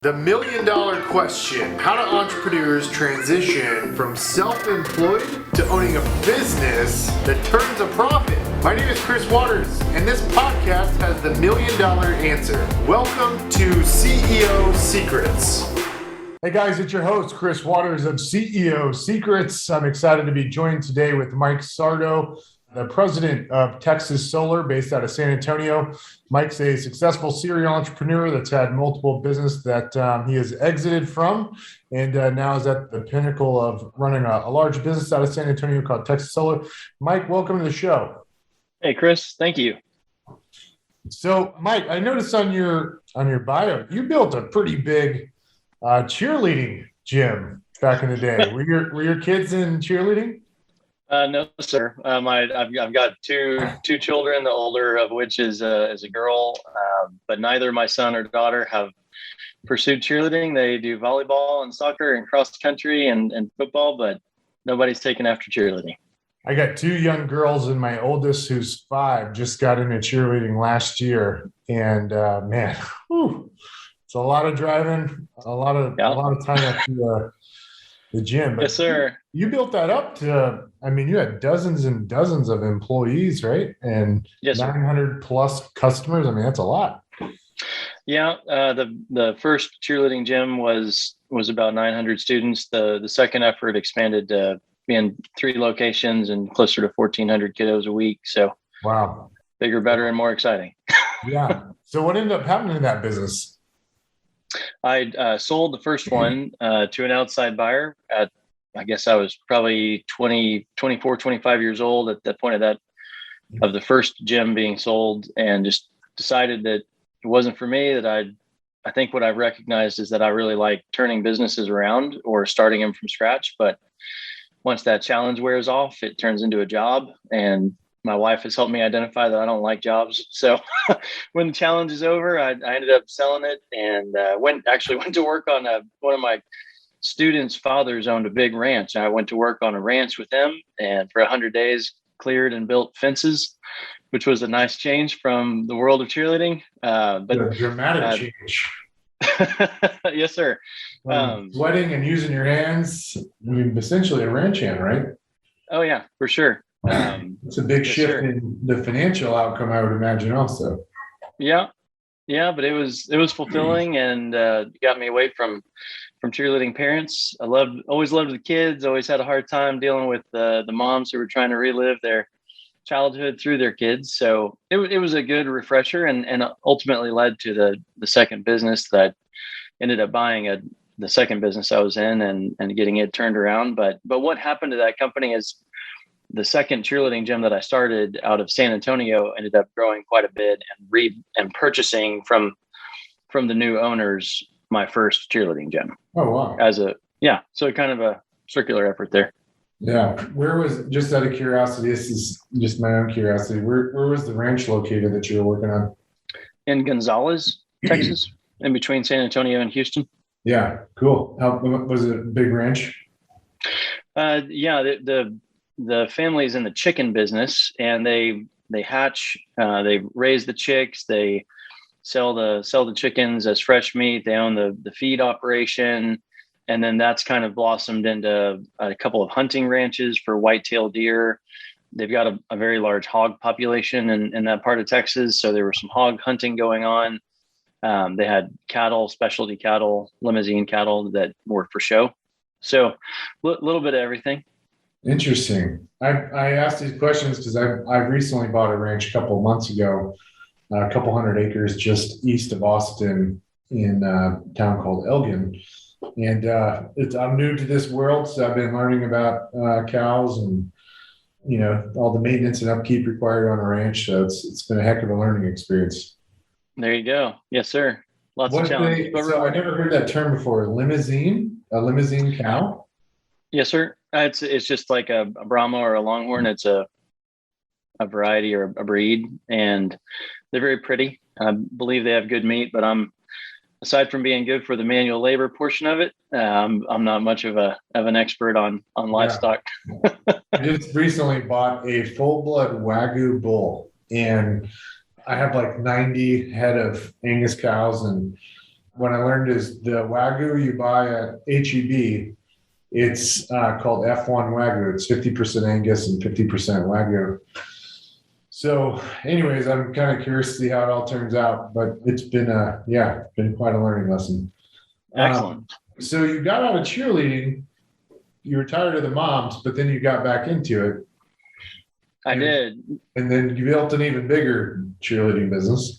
The $1,000,000 question: how do entrepreneurs transition from self-employed to owning a business that turns a profit? My name is Chris Waters, and this podcast has the $1,000,000 answer. Welcome to CEO Secrets. Hey guys, it's your host, Chris Waters of CEO Secrets. I'm excited to be joined today with Mike Sardo, the president of Texa Solar, based out of San Antonio. Mike's a successful serial entrepreneur that's had multiple businesses that he has exited from, and now is at the pinnacle of running a large business out of San Antonio called Texa Solar. Mike, welcome to the show. Hey, Chris. Thank you. So, Mike, I noticed on your bio, you built a pretty big cheerleading gym back in the day. Were your kids in cheerleading? No, sir. I've got two children, the older of which is a girl, but neither my son or daughter have pursued cheerleading. They do volleyball and soccer and cross country and football, but nobody's taken after cheerleading. I got two young girls, and my oldest, who's 5, just got into cheerleading last year. And man, it's a lot of driving, a lot of time at the gym. But yes, sir. You built that up to, you had dozens and dozens of employees, right? And yes, 900 plus customers. That's a lot. Yeah. The first cheerleading gym was about 900 students. The second effort expanded to be in 3 locations and closer to 1,400 kiddos a week. So wow, bigger, better, and more exciting. Yeah. So what ended up happening in that business? I sold the first one to an outside buyer at, I guess I was probably 24, 25 years old at that point of the first gym being sold, and just decided that it wasn't for me. That I think what I've recognized is that I really like turning businesses around or starting them from scratch. But once that challenge wears off, it turns into a job, and my wife has helped me identify that I don't like jobs. So when the challenge is over, I ended up selling it and went to work on one of my students' fathers owned a big ranch. I went to work on a ranch with him, and for 100 days cleared and built fences, which was a nice change from the world of cheerleading. But a dramatic change. Yes, sir. Sweating and using your hands. Essentially a ranch hand, right? Oh yeah, for sure. It's a big shift in the financial outcome, I would imagine also. Yeah, but it was fulfilling and got me away from cheerleading parents. I always loved the kids, always had a hard time dealing with the moms who were trying to relive their childhood through their kids. So it was a good refresher, and ultimately led to the second business that ended up buying the second business I was in and getting it turned around. But what happened to that company is the second cheerleading gym that I started out of San Antonio ended up growing quite a bit and purchasing from the new owners my first cheerleading gym. Oh, wow. So kind of a circular effort there. Yeah. Where was, just out of curiosity, this is just my own curiosity, where was the ranch located that you were working on? In Gonzales, Texas, in between San Antonio and Houston. Yeah, cool. Was it a big ranch? The family's in the chicken business, and they hatch, they raise the chicks, they sell the chickens as fresh meat. They own the feed operation, and then that's kind of blossomed into a couple of hunting ranches for white-tailed deer. They've got a very large hog population in that part of Texas, so there was some hog hunting going on. They had cattle, specialty cattle, limousine cattle that were for show. So a little bit of everything. Interesting. I asked these questions because I recently bought a ranch a couple of months ago, a couple hundred acres just east of Austin in a town called Elgin. And I'm new to this world, so I've been learning about cows and all the maintenance and upkeep required on a ranch. So it's been a heck of a learning experience. There you go. Yes, sir. Lots of challenges. So I never heard that term before. A limousine cow? Yes, sir. It's just like a Brahma or a Longhorn. It's a variety or a breed, and they're very pretty. I believe they have good meat, but aside from being good for the manual labor portion of it, I'm not much of an expert on livestock. I just recently bought a full-blood Wagyu bull, and I have like 90 head of Angus cows, and what I learned is the Wagyu you buy at HEB, it's called F1 Wagyu. It's 50% Angus and 50% Wagyu. So, anyways, I'm kind of curious to see how it all turns out, but it's been been quite a learning lesson. Excellent. So you got out of cheerleading, you were tired of the moms, but then you got back into it. I did. And then you built an even bigger cheerleading business.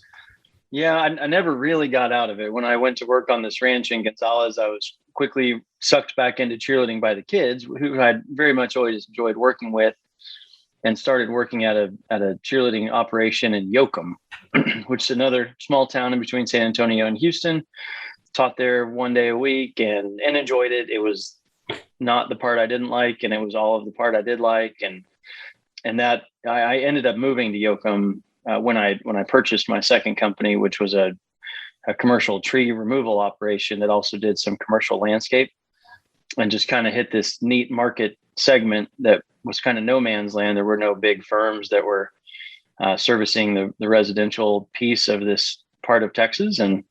Yeah, I never really got out of it. When I went to work on this ranch in Gonzales, I was quickly sucked back into cheerleading by the kids who I'd very much always enjoyed working with, and started working at a cheerleading operation in Yoakum, which is another small town in between San Antonio and Houston. Taught there 1 day a week and enjoyed it. It was not the part I didn't like, and it was all of the part I did like. And that I ended up moving to Yoakum when I purchased my second company, which was a commercial tree removal operation that also did some commercial landscape, and just kind of hit this neat market segment that was kind of no man's land. There were no big firms that were servicing the residential piece of this part of Texas. And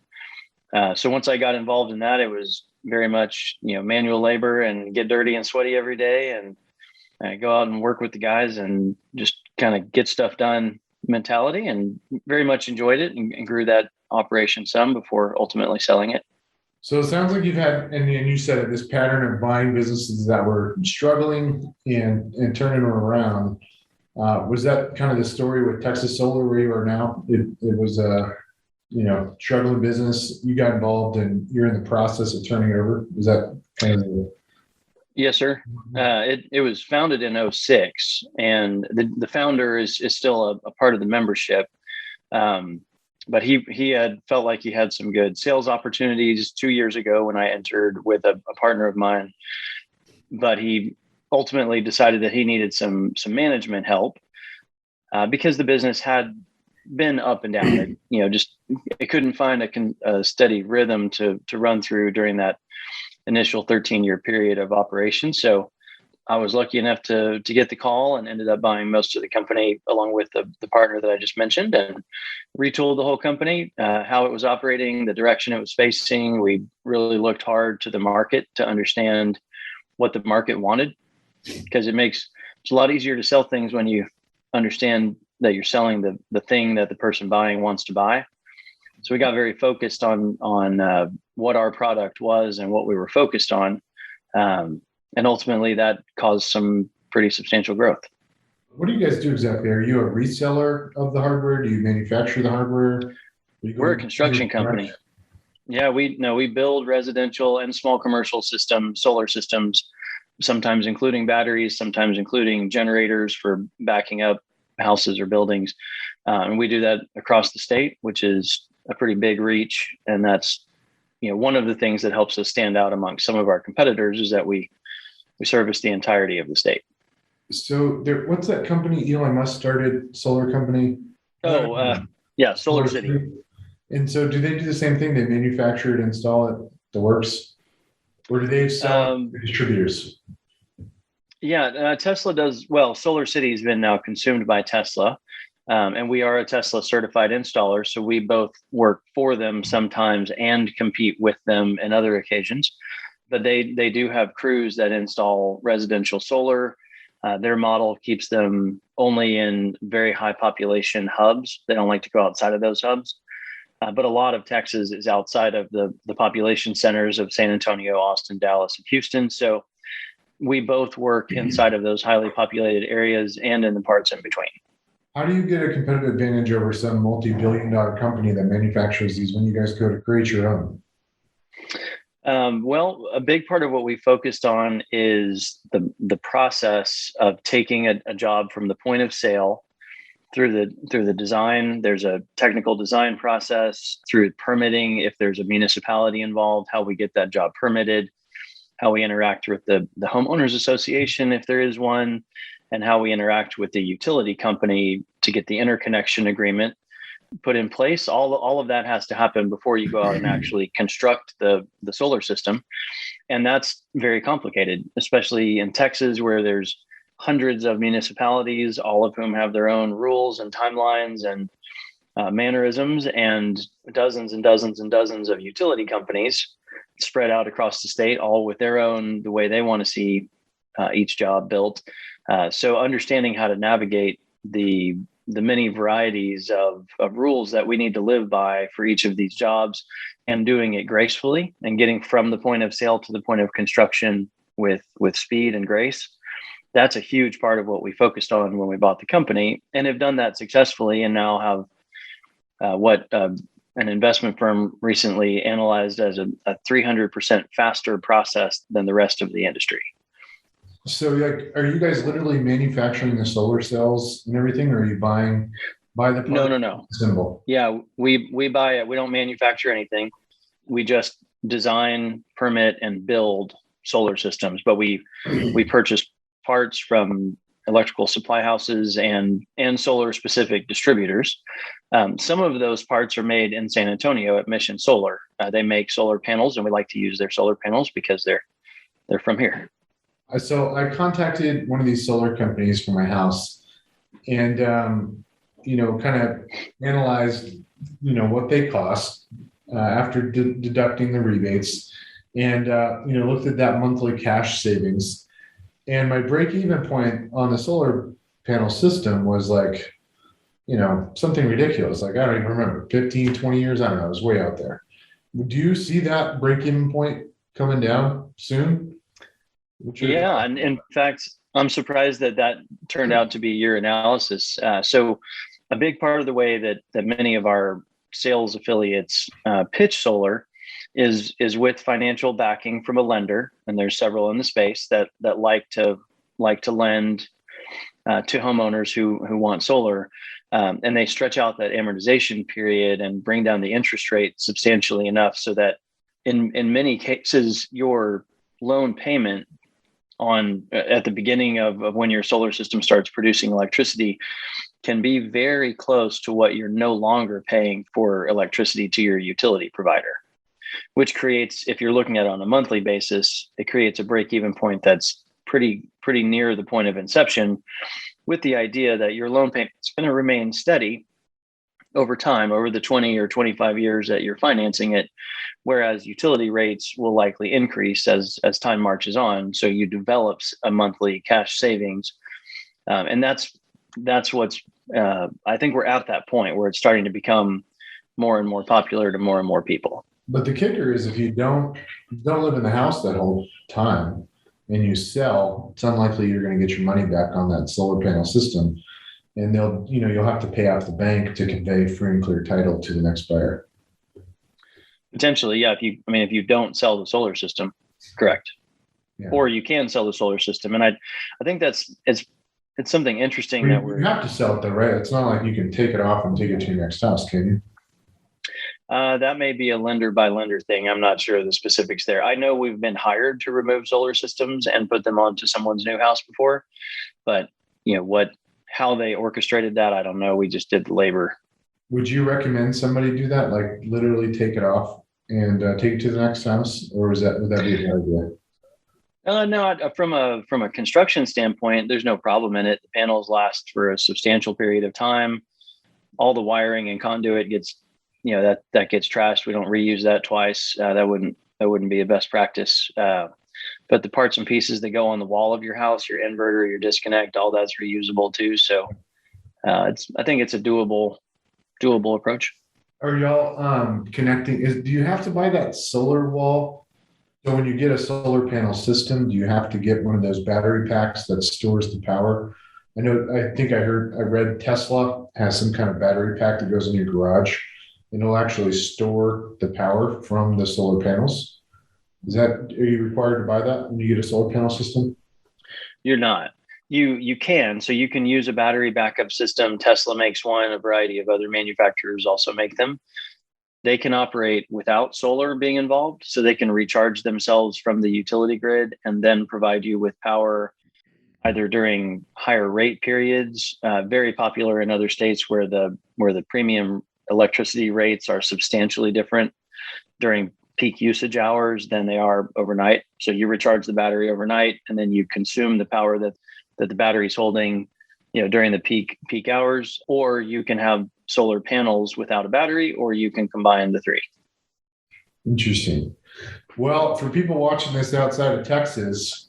so once I got involved in that, it was very much, manual labor and get dirty and sweaty every day, and go out and work with the guys and just kind of get stuff done mentality, and very much enjoyed it and grew that operation some before ultimately selling it. So it sounds like you've had, and you said it, this pattern of buying businesses that were struggling and turning them around. Was that kind of the story with Texa Solar where you are now? It was a, struggling business. You got involved and you're in the process of turning it over. Is that kind of the... Yes, sir. It was founded in 2006, and the founder is still a part of the membership. But he had felt like he had some good sales opportunities 2 years ago when I entered with a partner of mine. But he ultimately decided that he needed some management help because the business had been up and down. It couldn't find a steady rhythm to run through during that initial 13-year period of operation. So I was lucky enough to get the call and ended up buying most of the company along with the partner that I just mentioned, and retooled the whole company, how it was operating, the direction it was facing. We really looked hard to the market to understand what the market wanted, because it's a lot easier to sell things when you understand that you're selling the thing that the person buying wants to buy. So we got very focused on what our product was and what we were focused on. And ultimately that caused some pretty substantial growth. What do you guys do exactly? Are you a reseller of the hardware? Do you manufacture the hardware? We're a construction company. Yeah, we build residential and small commercial systems, solar systems, sometimes including batteries, sometimes including generators for backing up houses or buildings. And we do that across the state, which is a pretty big reach. And that's, one of the things that helps us stand out among some of our competitors is that we service the entirety of the state. So what's that company Elon Musk started, solar company? Yeah, Solar City. And so do they do the same thing? They manufacture it, install it, the works? Or do they sell it to distributors? Yeah, Tesla does. Well, Solar City has been now consumed by Tesla. And we are a Tesla certified installer. So we both work for them sometimes and compete with them in other occasions. But they do have crews that install residential solar. Their model keeps them only in very high population hubs. They don't like to go outside of those hubs. But a lot of Texas is outside of the population centers of San Antonio, Austin, Dallas, and Houston. So we both work inside of those highly populated areas and in the parts in between. How do you get a competitive advantage over some multi-billion-dollar company that manufactures these when you guys go to create your own? Well, a big part of what we focused on is the process of taking a job from the point of sale through the design. There's a technical design process, through permitting, if there's a municipality involved, how we get that job permitted, how we interact with the homeowners association, if there is one, and how we interact with the utility company to get the interconnection agreement put in place. All of that has to happen before you go out and actually construct the solar system. And that's very complicated, especially in Texas, where there's hundreds of municipalities, all of whom have their own rules and timelines. And mannerisms, and dozens and dozens and dozens of utility companies spread out across the state, all with their own, the way they want to see each job built. So understanding how to navigate the many varieties of rules that we need to live by for each of these jobs, and doing it gracefully and getting from the point of sale to the point of construction with speed and grace. That's a huge part of what we focused on when we bought the company, and have done that successfully, and now have what an investment firm recently analyzed as a 300% faster process than the rest of the industry. So, like, are you guys literally manufacturing the solar cells and everything, or are you buy the part? No. Symbol? Yeah, we buy it. We don't manufacture anything. We just design, permit, and build solar systems. But we purchase parts from electrical supply houses and solar specific distributors. Some of those parts are made in San Antonio at Mission Solar. They make solar panels, and we like to use their solar panels because they're from here. So I contacted one of these solar companies for my house, and kind of analyzed what they cost after deducting the rebates, and looked at that monthly cash savings. And my break-even point on the solar panel system was like, something ridiculous. Like, I don't even remember, 15, 20 years. I don't know. It was way out there. Do you see that break-even point coming down soon? Yeah. And in fact, I'm surprised that turned out to be your analysis. So a big part of the way that many of our sales affiliates pitch solar is with financial backing from a lender, and there's several in the space that like to lend to homeowners who want solar, and they stretch out that amortization period and bring down the interest rate substantially enough so that in many cases your loan payment at the beginning of when your solar system starts producing electricity can be very close to what you're no longer paying for electricity to your utility provider, which creates, if you're looking at it on a monthly basis, it creates a break-even point that's pretty near the point of inception, with the idea that your loan payment is going to remain steady over time, over the 20 or 25 years that you're financing it, whereas utility rates will likely increase as time marches on. So you develop a monthly cash savings, and that's what's I think we're at that point where it's starting to become more and more popular to more and more people. But the kicker is, if you don't live in the house that whole time and you sell, it's unlikely you're going to get your money back on that solar panel system, and you'll have to pay off the bank to convey free and clear title to the next buyer. Potentially, yeah. If you don't sell the solar system, correct, yeah. Or you can sell the solar system, and I think it's something interesting that you have to sell it though, right? It's not like you can take it off and take it to your next house, can you? That may be a lender by lender thing. I'm not sure of the specifics there. I know we've been hired to remove solar systems and put them onto someone's new house before, but how they orchestrated that, I don't know. We just did the labor. Would you recommend somebody do that? Like literally take it off and take it to the next house, or would that be a bad idea? No, from a construction standpoint, there's no problem in it. The panels last for a substantial period of time. All the wiring and conduit gets, that gets trashed. We don't reuse that twice. That wouldn't be a best practice. But the parts and pieces that go on the wall of your house, your inverter, your disconnect, all that's reusable too. So I think it's a doable approach. Are y'all connecting? Do you have to buy that solar wall? So when you get a solar panel system, do you have to get one of those battery packs that stores the power? I read Tesla has some kind of battery pack that goes in your garage, and it'll actually store the power from the solar panels. Are you required to buy that when you get a solar panel system? You're not. You can. So you can use a battery backup system. Tesla makes one. A variety of other manufacturers also make them. They can operate without solar being involved, so they can recharge themselves from the utility grid and then provide you with power either during higher rate periods, very popular in other states where the premium electricity rates are substantially different during peak usage hours than they are overnight. So you recharge the battery overnight, and then you consume the power that the battery's holding, during the peak hours, or you can have solar panels without a battery, or you can combine the three. Interesting. Well, for people watching this outside of Texas,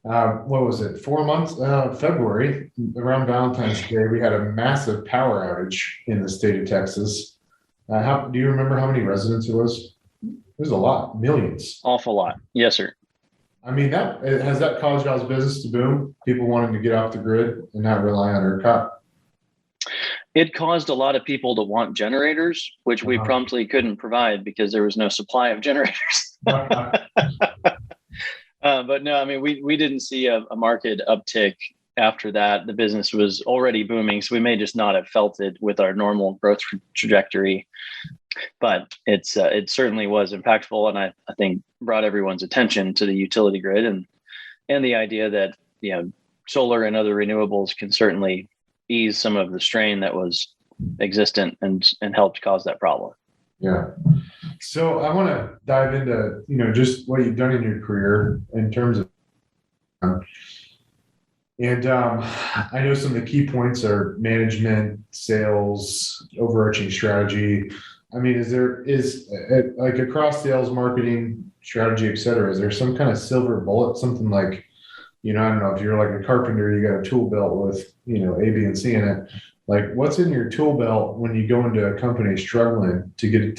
what was it? 4 months, February, around Valentine's Day, we had a massive power outage in the state of Texas. Do you remember how many residents it was? It was a lot, millions. Awful lot. Yes, sir. I mean, has that caused y'all's business to boom? People wanting to get off the grid and not rely on ERCOT? It caused a lot of people to want generators, which we promptly couldn't provide because there was no supply of generators. But no, I mean, we didn't see a market uptick after that. The business was already booming, so we may just not have felt it with our normal growth trajectory. But it certainly was impactful, and I think brought everyone's attention to the utility grid and the idea that solar and other renewables can certainly ease some of the strain that was existent and helped cause that problem. Yeah. So I want to dive into just what you've done in your career in terms of, and I know some of the key points are management, sales, overarching strategy. I mean, is like across sales, marketing, strategy, et cetera, is there some kind of silver bullet, something like, I don't know, if you're like a carpenter, you got a tool belt with, A, B, and C in it. Like, what's in your tool belt when you go into a company struggling to get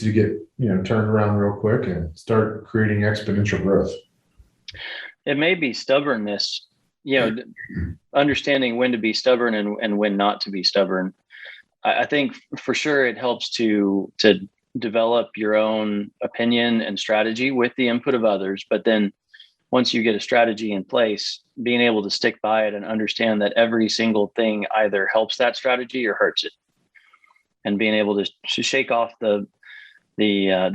turned around real quick and start creating exponential growth? It may be stubbornness, understanding when to be stubborn and when not to be stubborn. I think for sure it helps to develop your own opinion and strategy with the input of others. But then once you get a strategy in place, being able to stick by it and understand that every single thing either helps that strategy or hurts it, and being able to shake off the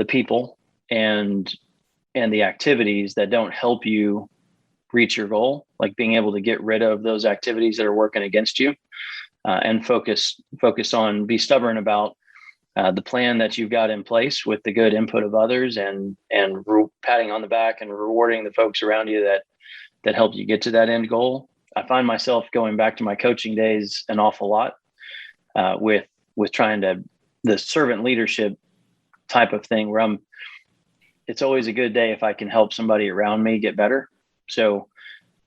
people and the activities that don't help you reach your goal, like being able to get rid of those activities that are working against you. And focus on, be stubborn about the plan that you've got in place with the good input of others, and patting on the back and rewarding the folks around you that helped you get to that end goal. I find myself going back to my coaching days an awful lot with trying to the servant leadership type of thing, where it's always a good day if I can help somebody around me get better. So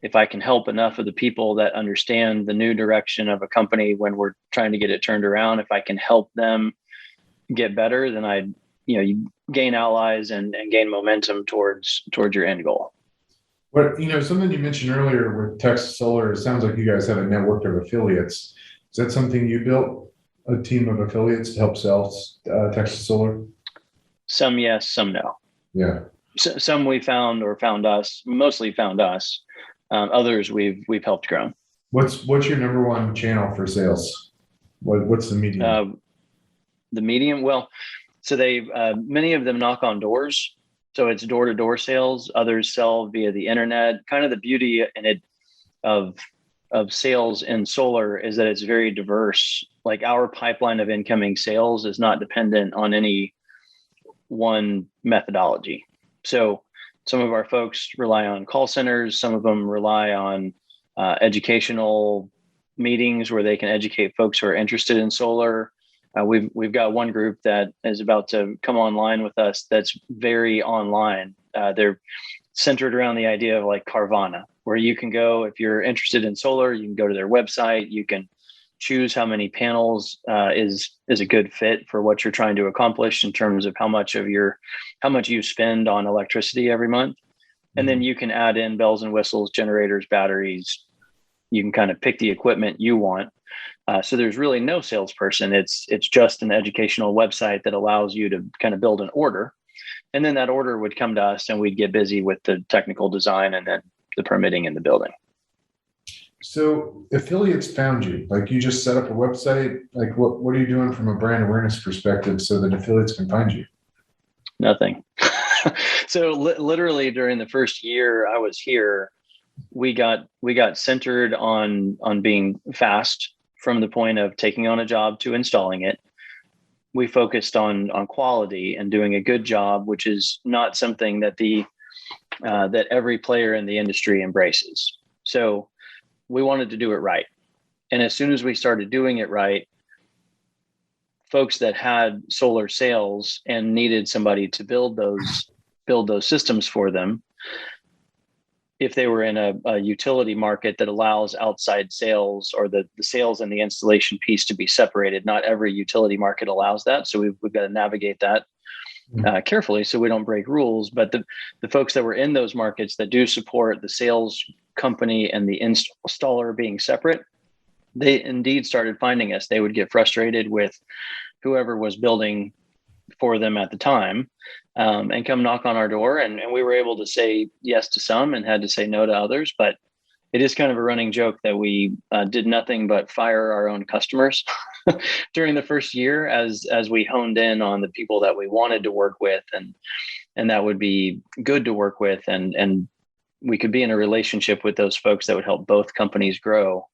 if I can help enough of the people that understand the new direction of a company when we're trying to get it turned around, if I can help them get better, then you gain allies and gain momentum towards your end goal. But something you mentioned earlier with Texa Solar, it sounds like you guys have a network of affiliates. Is that something you built, a team of affiliates to help sell Texa Solar? Some yes, some no. Yeah. Some we found or found us, mostly found us. Others we've helped grow. What's your number one channel for sales? What's the medium? The medium, well, so they many of them knock on doors, so it's door-to-door sales. Others sell via the internet. Kind of the beauty in it of sales in solar is that it's very diverse. Like, our pipeline of incoming sales is not dependent on any one methodology. So some of our folks rely on call centers. Some of them rely on educational meetings where they can educate folks who are interested in solar. We've got one group that is about to come online with us that's very online. They're centered around the idea of like Carvana, where you can go, if you're interested in solar, you can go to their website. You can choose how many panels is a good fit for what you're trying to accomplish in terms of how much you spend on electricity every month. And then you can add in bells and whistles, generators, batteries. You can kind of pick the equipment you want. So there's really no salesperson. It's just an educational website that allows you to kind of build an order. And then that order would come to us and we'd get busy with the technical design and then the permitting in the building. So affiliates found you, like you just set up a website. Like what are you doing from a brand awareness perspective so that affiliates can find you? Nothing. So literally during the first year I was here, we got centered on being fast from the point of taking on a job to installing it. We focused on quality and doing a good job, which is not something that that every player in the industry embraces. So we wanted to do it right. And as soon as we started doing it right, folks that had solar sales and needed somebody to build those systems for them, if they were in a utility market that allows outside sales or the sales and the installation piece to be separated. Not every utility market allows that. So we've got to navigate that carefully so we don't break rules. But the folks that were in those markets that do support the sales company and the installer being separate, they indeed started finding us. They would get frustrated with whoever was building for them at the time, and come knock on our door. And we were able to say yes to some and had to say no to others. But it is kind of a running joke that we did nothing but fire our own customers during the first year as we honed in on the people that we wanted to work with and that would be good to work with. And we could be in a relationship with those folks that would help both companies grow.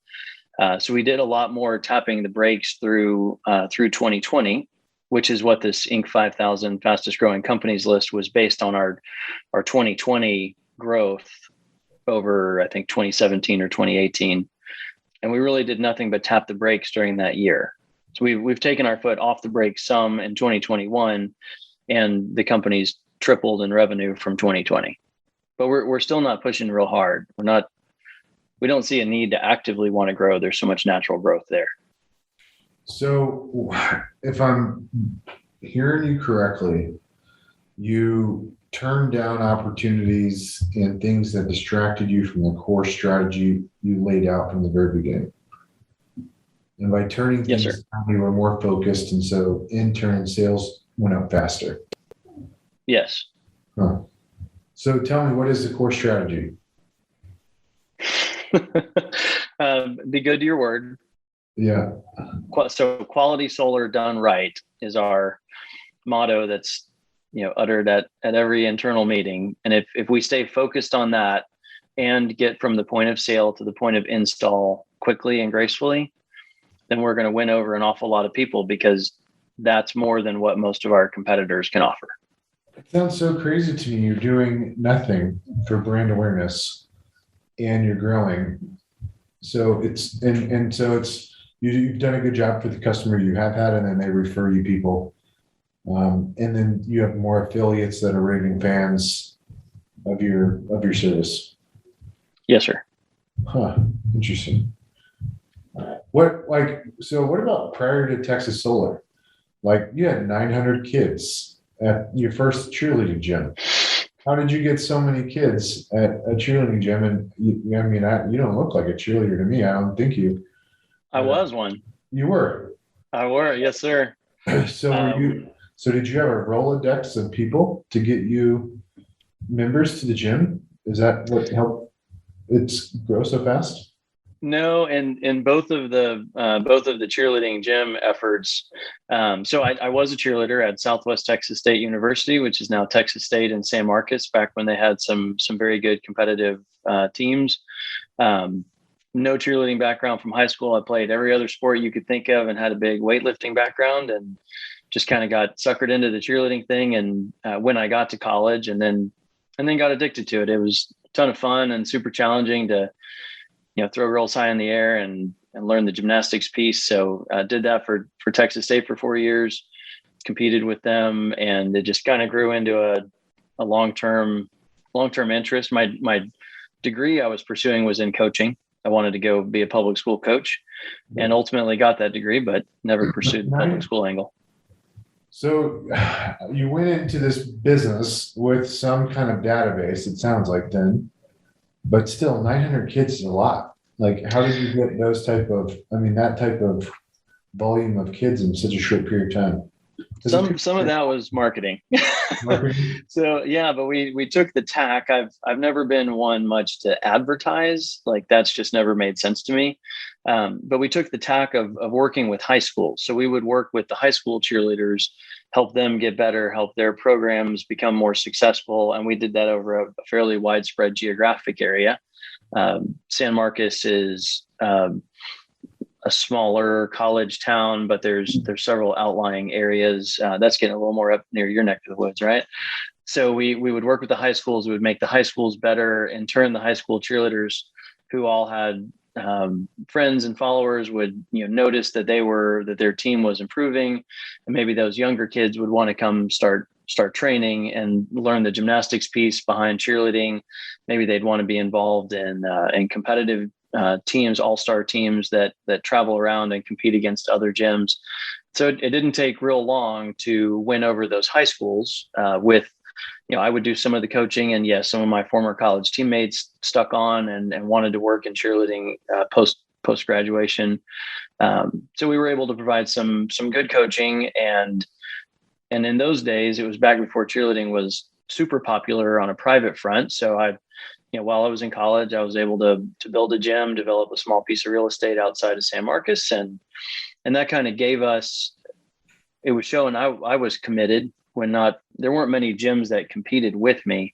So we did a lot more tapping the brakes through 2020, which is what this Inc. 5000 fastest growing companies list was based on our 2020 growth over, I think, 2017 or 2018. And we really did nothing but tap the brakes during that year. So we've taken our foot off the brakes some in 2021, and the company's tripled in revenue from 2020. But we're still not pushing real hard. We don't see a need to actively want to grow. There's so much natural growth there. So if I'm hearing you correctly, you turned down opportunities and things that distracted you from the core strategy you laid out from the very beginning. And by turning things down, you were more focused, and so in turn, sales went up faster. Yes. Huh. So tell me, what is the core strategy? Be good to your word. Yeah. So quality solar done right is our motto that's uttered at every internal meeting. And if we stay focused on that and get from the point of sale to the point of install quickly and gracefully, then we're going to win over an awful lot of people, because that's more than what most of our competitors can offer. It sounds so crazy to me. You're doing nothing for brand awareness and you're growing. So it's, and so it's, you've done a good job for the customer you have had, and then they refer you people. And then you have more affiliates that are raving fans of your service. Yes, sir. Huh. Interesting. What about prior to Texas Solar? Like, you had 900 kids at your first cheerleading gym. How did you get so many kids at a cheerleading gym? And you don't look like a cheerleader to me. I don't think you. I was one. You were. I were. Yes, sir. So did you have a Rolodex of people to get you members to the gym? Is that what helped it grow so fast? No, and both of the cheerleading gym efforts. So I was a cheerleader at Southwest Texas State University, which is now Texas State in San Marcos, back when they had some very good competitive teams. No cheerleading background from high school. I played every other sport you could think of and had a big weightlifting background, and just kind of got suckered into the cheerleading thing. And when I got to college and then got addicted to it, it was a ton of fun and super challenging to, throw girls high in the air and learn the gymnastics piece. So I did that for Texas State for 4 years, competed with them, and it just kind of grew into a long-term interest. My degree I was pursuing was in coaching. I wanted to go be a public school coach, and ultimately got that degree, but never pursued the public school angle. So you went into this business with some kind of database, it sounds like then, but still 900 kids is a lot. Like, how did you get that type of volume of kids in such a short period of time? Some of that was marketing. So yeah, but we took the tack. I've never been one much to advertise. Like, that's just never made sense to me. But we took the tack of working with high schools. So we would work with the high school cheerleaders, help them get better, help their programs become more successful. And we did that over a fairly widespread geographic area. San Marcos is a smaller college town, but there's several outlying areas. That's getting a little more up near your neck of the woods, right? So we would work with the high schools. We would make the high schools better. In turn, the high school cheerleaders, who all had friends and followers would, notice that their team was improving, and maybe those younger kids would want to come start training and learn the gymnastics piece behind cheerleading. Maybe they'd want to be involved in competitive teams, all-star teams that travel around and compete against other gyms. So it didn't take real long to win over those high schools with, I would do some of the coaching, and yes, some of my former college teammates stuck on and wanted to work in cheerleading post graduation. So we were able to provide some good coaching, and in those days, it was back before cheerleading was super popular on a private front. So while I was in college, I was able to build a gym, develop a small piece of real estate outside of San Marcos, and that kind of gave us. It was showing I was committed. There weren't many gyms that competed with me.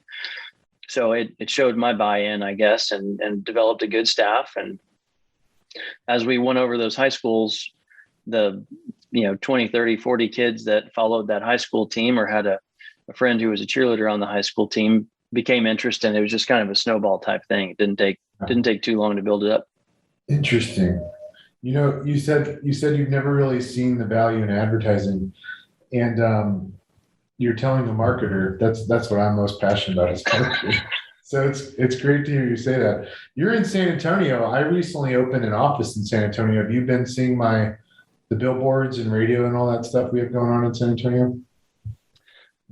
So it showed my buy-in, I guess, and developed a good staff. And as we went over those high schools, the 20, 30, 40 kids that followed that high school team or had a friend who was a cheerleader on the high school team became interested. And it was just kind of a snowball type thing. It didn't take too long to build it up. Interesting. You said you've never really seen the value in advertising, and you're telling the marketer. That's what I'm most passionate about is marketing. So it's great to hear you say that. You're in San Antonio. I recently opened an office in San Antonio. Have you been seeing the billboards and radio and all that stuff we have going on in San Antonio?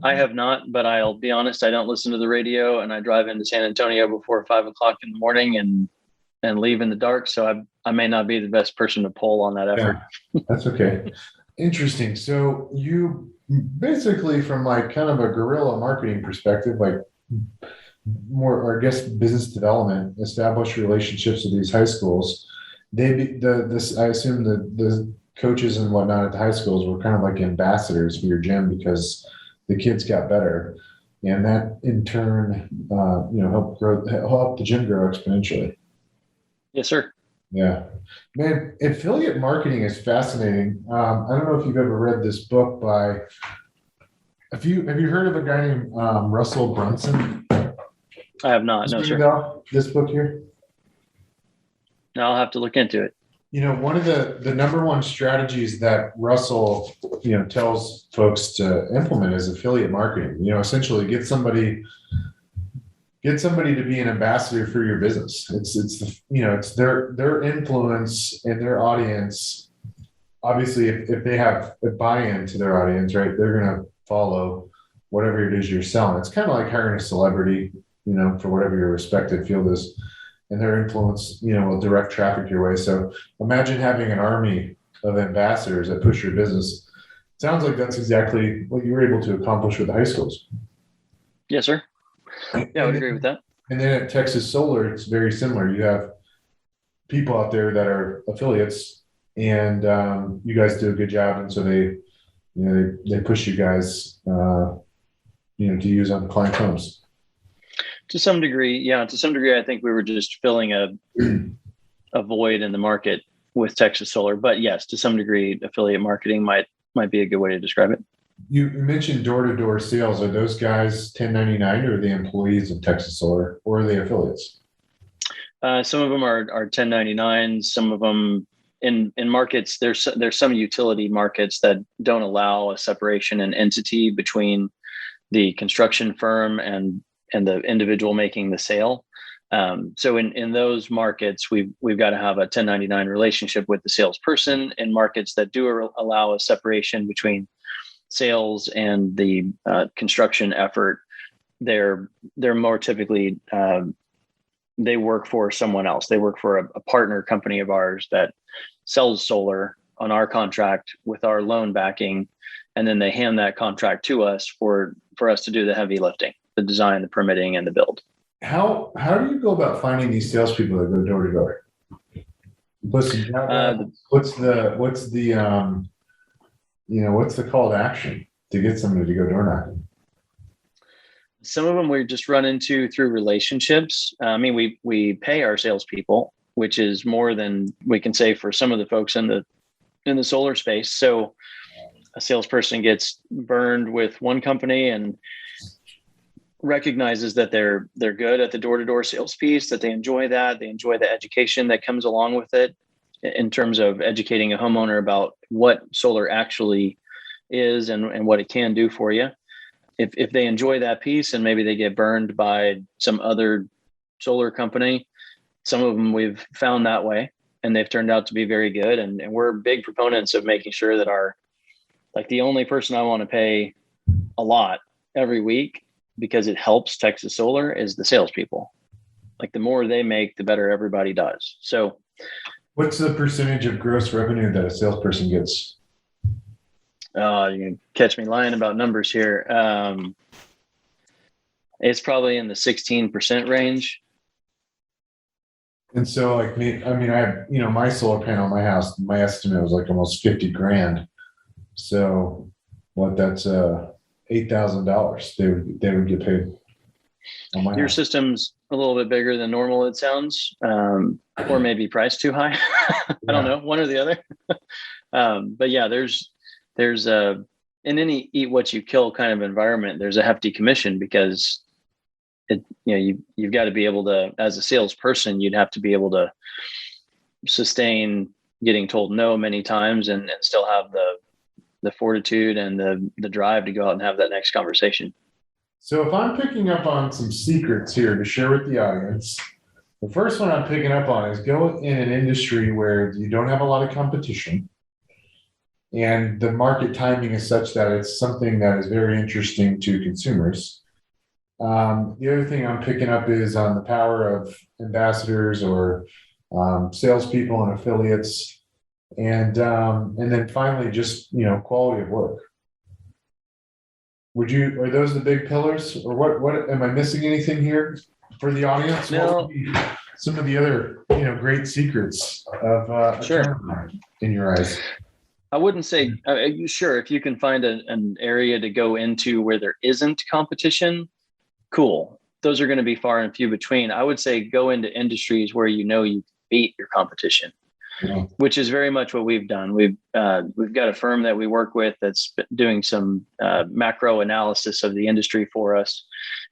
I have not, but I'll be honest, I don't listen to the radio, and I drive into San Antonio before 5 o'clock in the morning and leave in the dark. So I may not be the best person to poll on that effort. Yeah, that's okay. Interesting. So you basically, from like kind of a guerrilla marketing perspective, like more, or I guess business development, establish relationships with these high schools. I assume the coaches and whatnot at the high schools were kind of like ambassadors for your gym because the kids got better, and that in turn, helped the gym grow exponentially. Yes, sir. Yeah, man, affiliate marketing is fascinating. I don't know if you've ever read this book by. Have you heard of a guy named Russell Brunson? I have not. No, sir. This book here. I'll have to look into it. One of the number one strategies that Russell, tells folks to implement is affiliate marketing. Essentially get somebody to be an ambassador for your business. It's their influence and their audience. Obviously, if they have a buy-in to their audience, right, they're going to follow whatever it is you're selling. It's kind of like hiring a celebrity, for whatever your respective field is, and their influence, will direct traffic your way. So imagine having an army of ambassadors that push your business. Sounds like that's exactly what you were able to accomplish with the high schools. Yes, sir. Yeah, I would agree with that. And then at Texa Solar, it's very similar. You have people out there that are affiliates, and you guys do a good job. And so they push you guys, to use on client homes. To some degree, I think we were just filling a void in the market with Texa Solar. But yes, to some degree, affiliate marketing might be a good way to describe it. You mentioned door-to-door sales. Are those guys 1099 or are they employees of Texa Solar, or are they affiliates? Some of them are 1099. Some of them in markets. There's some utility markets that don't allow a separation and entity between the construction firm and the individual making the sale. So in those markets, we've got to have a 1099 relationship with the salesperson. In markets that do allow a separation between sales and the construction effort, they're more typically they work for someone else. They work for a partner company of ours that sells solar on our contract with our loan backing, and then they hand that contract to us for us to do the heavy lifting, the design, the permitting, and the build. How do you go about finding these salespeople that go door to door? What's the call to action to get somebody to go door knocking? Some of them we just run into through relationships. I mean, we pay our salespeople, which is more than we can say for some of the folks in the solar space. So a salesperson gets burned with one company and recognizes that they're good at the door-to-door sales piece, that they enjoy that. They enjoy the education that comes along with it in terms of educating a homeowner about what solar actually is and what it can do for you. If they enjoy that piece and maybe they get burned by some other solar company, some of them we've found that way and they've turned out to be very good. And we're big proponents of making sure that the only person I want to pay a lot every week, because it helps Texa Solar, is the salespeople. Like the more they make, the better everybody does. So What's the percentage of gross revenue that a salesperson gets? you can catch me lying about numbers here. It's probably in the 16% range. And so like me, I mean, I have, my solar panel in my house, my estimate was like almost 50 grand. So that's $8,000 they would get paid on my Your house. System's a little bit bigger than normal, it sounds, or maybe priced too high. I don't know, one or the other. But yeah, there's in any eat what you kill kind of environment, there's a hefty commission because you've got to be able to, as a salesperson, you'd have to be able to sustain getting told no many times and still have the fortitude and the drive to go out and have that next conversation. So if I'm picking up on some secrets here to share with the audience, the first one I'm picking up on is go in an industry where you don't have a lot of competition and the market timing is such that it's something that is very interesting to consumers. The other thing I'm picking up is on the power of ambassadors or salespeople and affiliates, and then finally just quality of work. Are those the big pillars, or what am I missing anything here for the audience? No. What would be some of the other great secrets of a turnaround in your eyes? I wouldn't say sure, if you can find an area to go into where there isn't competition, cool. Those are going to be far and few between. I would say go into industries where you can beat your competition, which is very much what we've done. We've got a firm that we work with that's doing some macro analysis of the industry for us.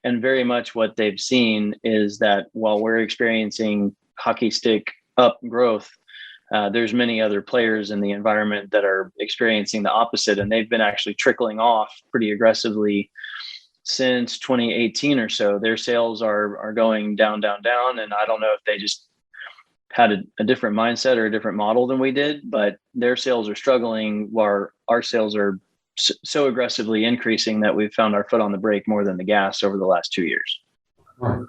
And very much what they've seen is that while we're experiencing hockey stick up growth, there's many other players in the environment that are experiencing the opposite. And they've been actually trickling off pretty aggressively since 2018 or so. Their sales are going down. And I don't know if they just had a different mindset or a different model than we did, but their sales are struggling while our sales are so aggressively increasing that we've found our foot on the brake more than the gas over the last 2 years. Right.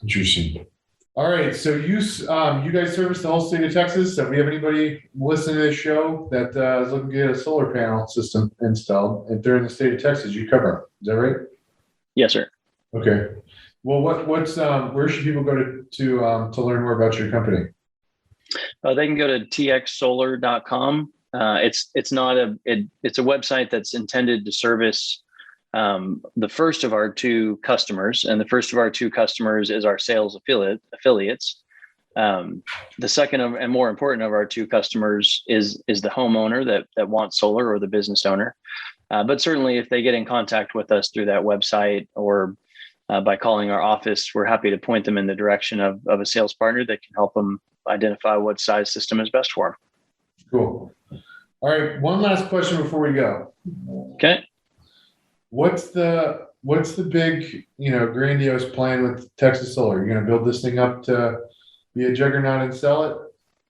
Interesting. All right. So you guys service the whole state of Texas. So if we have anybody listening to this show that is looking to get a solar panel system installed, if they're in the state of Texas, you cover them. Is that right? Yes, sir. Okay. Well, where should people go to learn more about your company? They can go to txsolar.com. It's a website that's intended to service the first of our two customers, and the first of our two customers is our sales affiliates. The second and more important of our two customers is the homeowner that wants solar, or the business owner. But certainly if they get in contact with us through that website or by calling our office, we're happy to point them in the direction of a sales partner that can help them identify what size system is best for them. Cool. All right. One last question before we go. Okay. What's the big, grandiose plan with Texa Solar? You're going to build this thing up to be a juggernaut and sell it?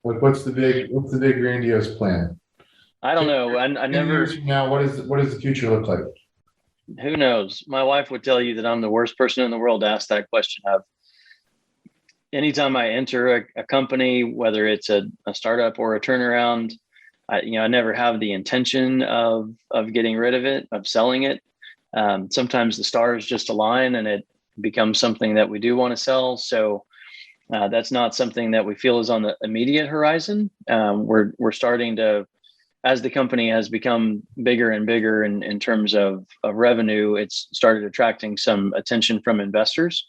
What's the big grandiose plan? I don't know. I never. Years from now, what does the future look like? Who knows? My wife would tell you that I'm the worst person in the world to ask that question of. Anytime I enter a company, whether it's a startup or a turnaround, I never have the intention of getting rid of it, of selling it. Sometimes the stars just align and it becomes something that we do want to sell. So that's not something that we feel is on the immediate horizon. We're starting to, as the company has become bigger and bigger in terms of revenue, it's started attracting some attention from investors.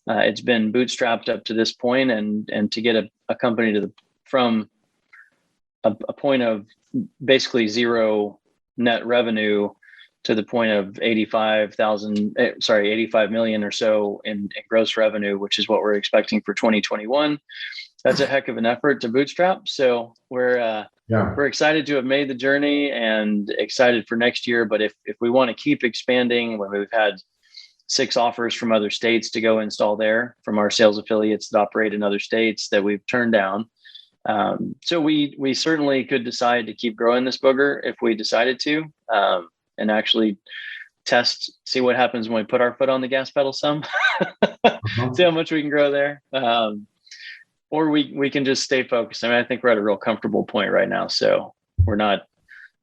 It's been bootstrapped up to this point, and to get a company from a point of basically zero net revenue to the point of 85 million or so in gross revenue, which is what we're expecting for 2021. That's a heck of an effort to bootstrap. So we're excited to have made the journey and excited for next year. But if we want to keep expanding, when we've had 6 offers from other states to go install there from our sales affiliates that operate in other states that we've turned down. So we certainly could decide to keep growing this booger if we decided to, and actually see what happens when we put our foot on the gas pedal some, see how much we can grow there. Or we can just stay focused. I mean, I think we're at a real comfortable point right now. So we're not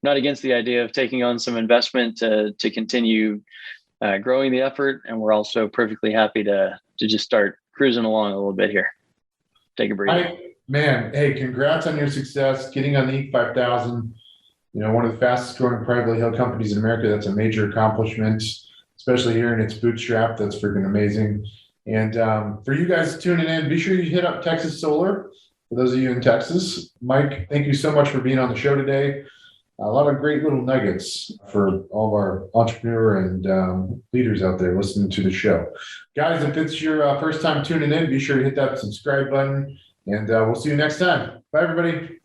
against the idea of taking on some investment to continue growing the effort. And we're also perfectly happy to just start cruising along a little bit here. Take a breather. Man, hey, congrats on your success getting on the Inc. 5000. One of the fastest growing privately held companies in America. That's a major accomplishment, especially here in its bootstrap. That's freaking amazing. And for you guys tuning in, be sure you hit up Texa Solar. For those of you in Texas, Mike, thank you so much for being on the show today. A lot of great little nuggets for all of our entrepreneur and leaders out there listening to the show. Guys, if it's your first time tuning in, be sure to hit that subscribe button, and we'll see you next time. Bye, everybody.